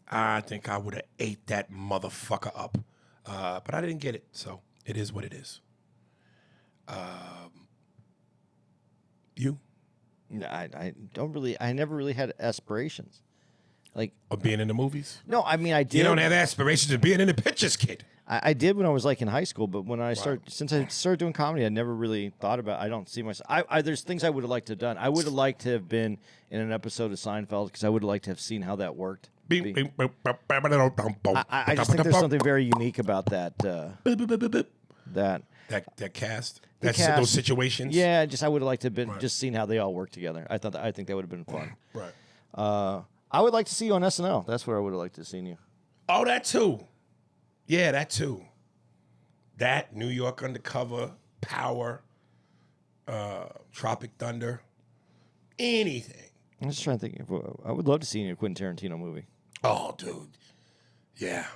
I think I would have ate that motherfucker up. But I didn't get it, so it is what it is. You? I don't really... I never really had aspirations. Like... Of being in the movies? No, I mean, I did... You don't have aspirations of being in the pictures, kid. I did when I was like in high school, but when I since I started doing comedy, I never really thought about. I don't see myself. There's things I would have liked to have done. I would have liked to have been in an episode of Seinfeld because I would have liked to have seen how that worked. I just think there's something very unique about that. That cast, cast. Those situations. Yeah, I would have liked to have been just seen how they all work together. I think that would have been fun. Right. I would like to see you on SNL. That's where I would have liked to have seen you. Oh, that too. Yeah, that too. That, New York Undercover, Power, Tropic Thunder, anything. I'm just trying to think. I would love to see you in a Quentin Tarantino movie. Oh, dude. Yeah.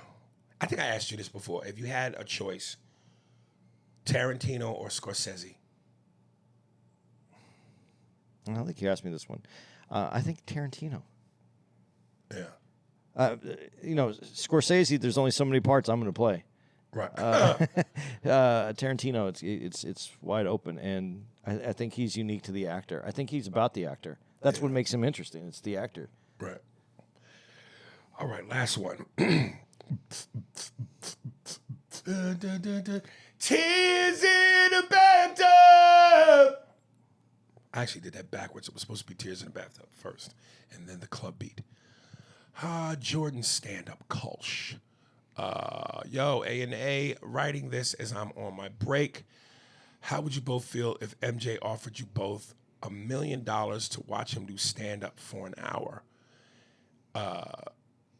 I think I asked you this before. If you had a choice, Tarantino or Scorsese? I don't think you asked me this one. I think Tarantino. Yeah. Scorsese, there's only so many parts I'm going to play. Right. Tarantino, it's wide open, and I think he's unique to the actor. I think he's about the actor. That's what makes him interesting. It's the actor. Right. All right, last one. Tears in a bathtub. I actually did that backwards. It was supposed to be Tears in a Bathtub first, and then the club beat. Jordan stand-up Kolsch. Yo, A&A, writing this as I'm on my break. How would you both feel if MJ offered you both $1 million to watch him do stand-up for an hour?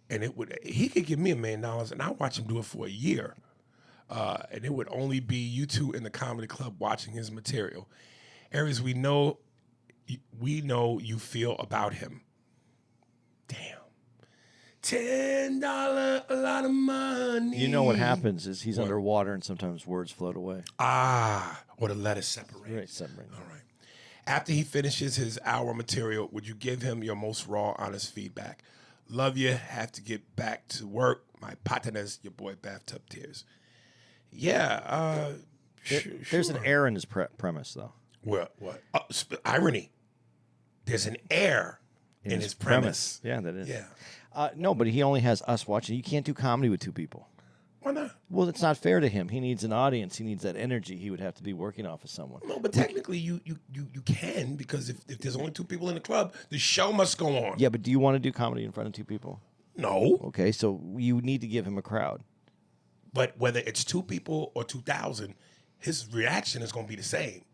And he could give me $1 million and I'll watch him do it for a year. And it would only be you two in the comedy club watching his material. Aries, we know you feel about him. Damn. $10, a lot of money. You know what happens is he's underwater and sometimes words float away. Or the letters separate. Right, separate. All right. After he finishes his hour material, would you give him your most raw, honest feedback? Love you. Have to get back to work. My partners, your boy Bathtub Tears. Yeah. There's an error in his premise, though. What? Irony. There's an error in his premise. Yeah, that is. Yeah. No, but he only has us watching. You can't do comedy with two people. Why not? Well, it's not fair to him. He needs an audience. He needs that energy. He would have to be working off of someone. No, but technically you can, because if there's only two people in the club, the show must go on. Yeah, but do you want to do comedy in front of two people? No. Okay, so you need to give him a crowd. But whether it's 2 people or 2,000, his reaction is going to be the same.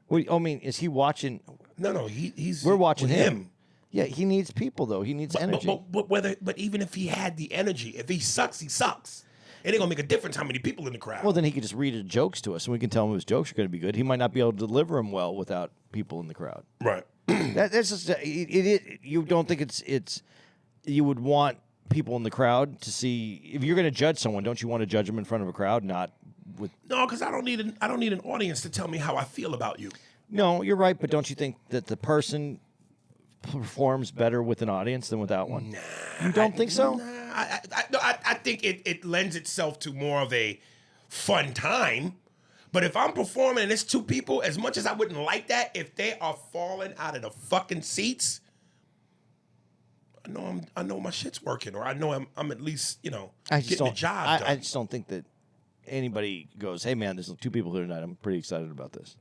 Well, I mean, is he watching? No, he's. We're watching with him. Yeah, he needs people though. He needs energy. But even if he had the energy, if he sucks, he sucks. It ain't gonna make a difference how many people in the crowd. Well, then he could just read his jokes to us, and we can tell him his jokes are going to be good. He might not be able to deliver them well without people in the crowd. Right. That's just you don't think it's you would want people in the crowd to see if you're going to judge someone. Don't you want to judge them in front of a crowd, not with? No, because I don't need an audience to tell me how I feel about you. No, you're right, but don't you think that the person performs better with an audience than without one? Nah, you don't think so? Nah, I think it lends itself to more of a fun time. But if I'm performing and it's 2 people, as much as I wouldn't like that, if they are falling out of the fucking seats, I know my shit's working, or I know I'm at least getting the job done. I just don't think that anybody goes, "Hey man, there's 2 people here tonight. I'm pretty excited about this."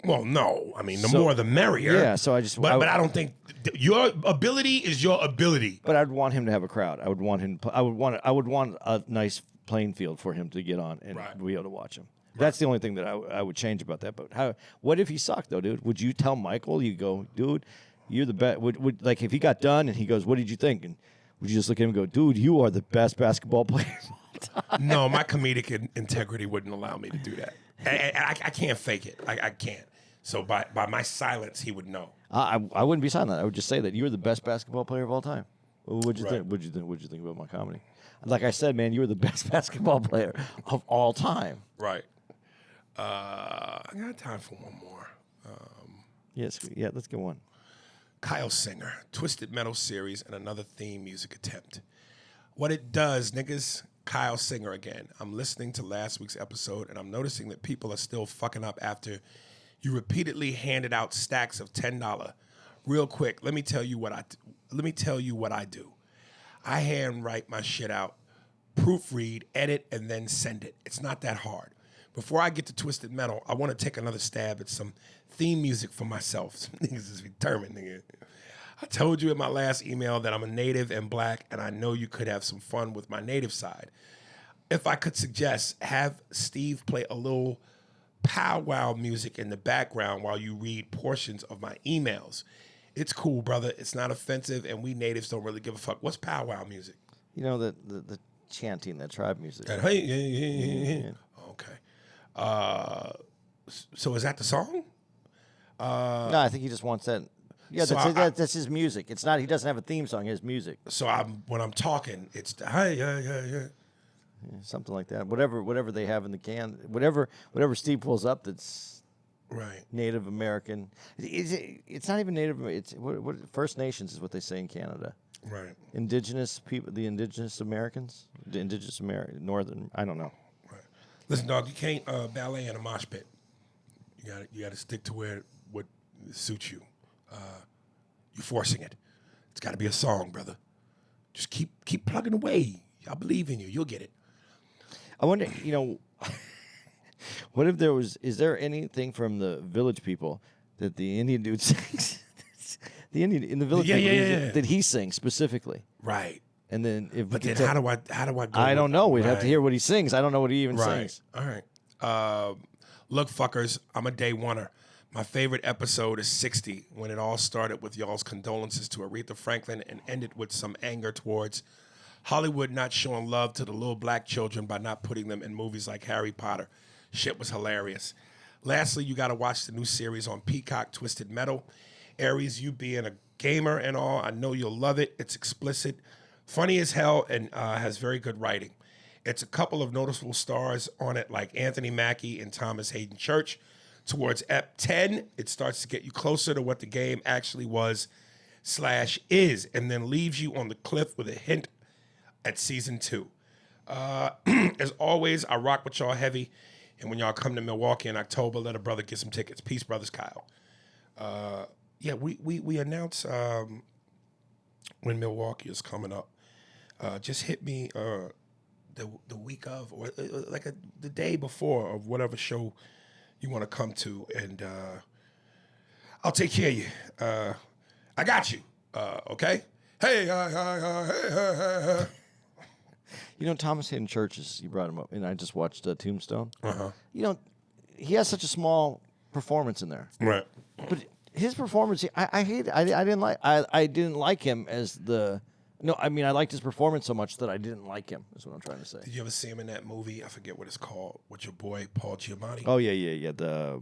Well, no. I mean, the more the merrier. Yeah, so But I don't think your ability is your ability. But I'd want him to have a crowd. I would want him. I would want a nice playing field for him to get on and be able to watch him. That's the only thing that I would change about that. But what if he sucked though, dude? Would you tell Michael? You go, dude, you're the best. Would like if he got done and he goes, "What did you think?" And would you just look at him and go, "Dude, you are the best basketball player of all time"? No, my comedic integrity wouldn't allow me to do that. And I can't fake it. I can't. So by my silence, he would know. I wouldn't be silent. I would just say that you're the best basketball player of all time. What'd you Right. think? What'd you think about my comedy? Like I said, man, you were the best basketball player of all time. Right. I got time for one more. Yes, yeah, let's get one. Kyle Singer, Twisted Metal series, and another theme music attempt. What it does, niggas, Kyle Singer again. I'm listening to last week's episode, and I'm noticing that people are still fucking up after you repeatedly handed out stacks of $10. Real quick, let me tell you what I do. I handwrite my shit out, proofread, edit, and then send it. It's not that hard. Before I get to Twisted Metal, I want to take another stab at some theme music for myself. Some niggas is determined, nigga. I told you in my last email that I'm a native and black, and I know you could have some fun with my native side. If I could suggest, have Steve play a little powwow music in the background while you read portions of my emails. It's cool, brother. It's not offensive, and we natives don't really give a fuck. What's powwow music? You know the chanting, that tribe music. That, hey, yeah. Okay. So is that the song? No, I think he just wants that. Yeah, So that's his music. It's not. He doesn't have a theme song. His music, So when I'm talking, it's the, hey, yeah. something like that. Whatever they have in the can. Whatever Steve pulls up that's Right. Native American. It's not even Native. It's what First Nations is what they say in Canada. Right. Indigenous people, the Indigenous Americans, the Indigenous Northern. I don't know. Right. Listen, dog, you can't ballet in a mosh pit. You got to stick to what suits you. You're forcing it. It's got to be a song, brother. Just keep plugging away. I believe in you. You'll get it. I wonder, what if is there anything from the Village People that the Indian dude sings? The Indian in the Village People Yeah. that he sings specifically. Right. And then if But we then could how do I go? I don't know. We'd have to Right. hear what he sings. I don't know what he even Right. sings. All right. Look, fuckers, I'm a day oneer. My favorite episode is 60, when it all started with y'all's condolences to Aretha Franklin and ended with some anger towards Hollywood not showing love to the little black children by not putting them in movies like Harry Potter. Shit was hilarious. Lastly, you got to watch the new series on Peacock, Twisted Metal. Aries, you being a gamer and all, I know you'll love it. It's explicit, funny as hell, and has very good writing. It's a couple of noticeable stars on it, like Anthony Mackie and Thomas Hayden Church. Towards Ep 10, it starts to get you closer to what the game actually was/is, and then leaves you on the cliff with a hint at season 2. As always, I rock with y'all heavy, and when y'all come to Milwaukee in October, let a brother get some tickets. Peace, brothers, Kyle. Yeah, we announce when Milwaukee is coming up. Just hit me the week of, or the day before of whatever show you want to come to, and I'll take care of you. I got you. Okay? Hey, hey. You know, Thomas Hayden Church you brought him up, and I just watched Tombstone. Uh-huh. You know, he has such a small performance in there, Right. but his performance, I didn't like him as the. No, I mean I liked his performance so much that I didn't like him. Is what I'm trying to say. Did you ever see him in that movie? I forget what it's called. With your boy Paul Giamatti. Oh yeah. The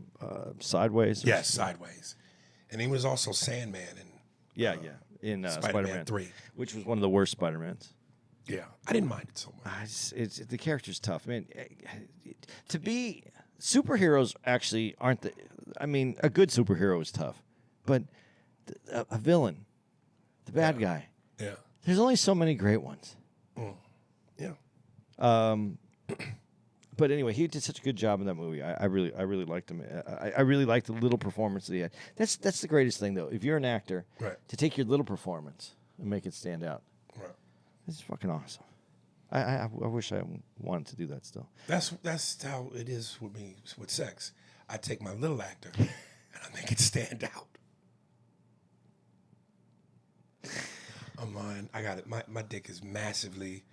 Sideways. Yes, Sideways. And he was also Sandman in in Spider-Man 3. which was one of the worst Spider-Mans. Yeah, I didn't mind it so much. It's the character's tough, man. To be superheroes actually aren't the. I mean, a good superhero is tough, but a villain, the bad guy. Yeah. There's only so many great ones. Yeah. But anyway, he did such a good job in that movie. I really liked him. I really liked the little performance that he had. That's the greatest thing, though. If you're an actor, Right. to take your little performance and make it stand out, Right. it's fucking awesome. I wish I wanted to do that still. That's how it is with me with sex. I take my little actor and I make it stand out. I'm lying. I got it. My dick is massively,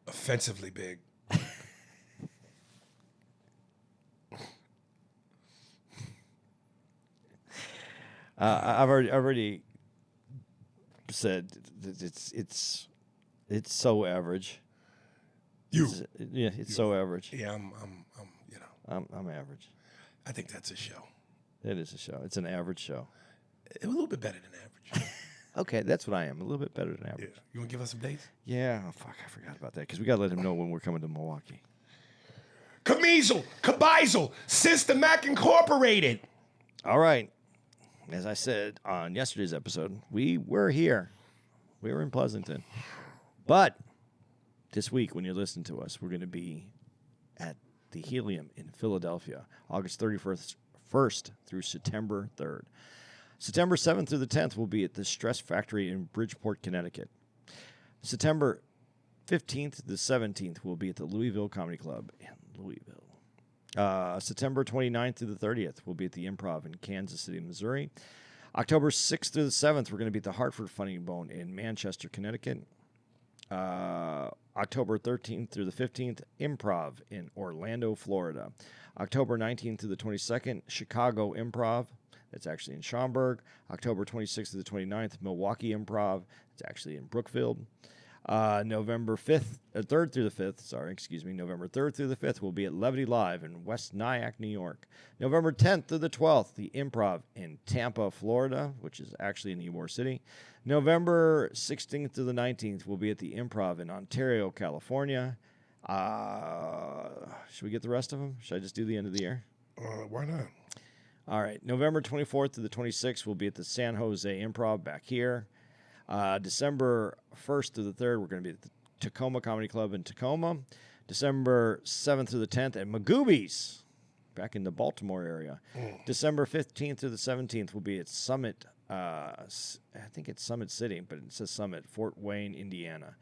offensively big. I've already said that it's so average. It's so average. Yeah, I'm I'm average. I think that's a show. It is a show. It's an average show. A little bit better than average. Okay, that's what I am. A little bit better than Yeah. average. You want to give us some dates? Yeah. Oh, fuck, I forgot about that because we got to let him know when we're coming to Milwaukee. Camisel, Kabisel, Sister Mac Incorporated. All right. As I said on yesterday's episode, we were here. We were in Pleasanton. But this week, when you're listening to us, we're going to be at the Helium in Philadelphia, August 31st through September 3rd. September 7th through the 10th, we'll be at the Stress Factory in Bridgeport, Connecticut. September 15th to the 17th, we'll be at the Louisville Comedy Club in Louisville. September 29th through the 30th, we'll be at the Improv in Kansas City, Missouri. October 6th through the 7th, we're going to be at the Hartford Funny Bone in Manchester, Connecticut. October 13th through the 15th, Improv in Orlando, Florida. October 19th through the 22nd, Chicago Improv. That's actually in Schaumburg. October 26th to the 29th, Milwaukee Improv. It's actually in Brookfield. November 3rd through the 5th, November 3rd through the 5th, we'll be at Levity Live in West Nyack, New York. November 10th through the 12th, the Improv in Tampa, Florida, which is actually in Ybor City. November 16th through the 19th, we'll be at the Improv in Ontario, California. Should we get the rest of them? Should I just do the end of the year? Why not? All right. November 24th to the 26th, we'll be at the San Jose Improv back here. December 1st through the 3rd, we're going to be at the Tacoma Comedy Club in Tacoma. December 7th through the 10th at Magoobies, back in the Baltimore area. December 15th through the 17th, we'll be at Summit. I think it's Summit City, but it says Summit, Fort Wayne, Indiana.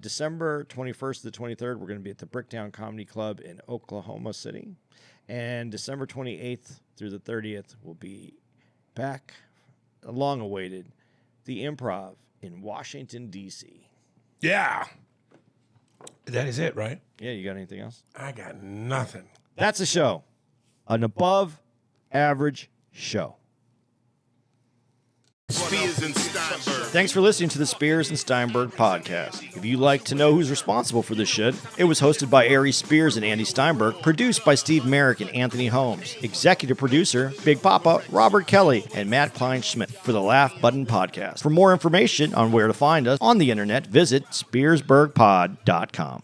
December 21st to the 23rd, we're going to be at the Bricktown Comedy Club in Oklahoma City. And December 28th through the 30th, we'll be back, long awaited, the Improv in Washington, D.C. Yeah. That is it, right? Yeah, you got anything else? I got nothing. That's a show. An above average show. Spears and Steinberg. Thanks for listening to the Spears and Steinberg podcast. If you'd like to know who's responsible for this shit, it was hosted by Ari Spears and Andy Steinberg, produced by Steve Merrick and Anthony Holmes, executive producer Big Papa Robert Kelly and Matt Kleinschmidt for the Laugh Button podcast. For more information on where to find us on the internet, visit SpearsburgPod.com.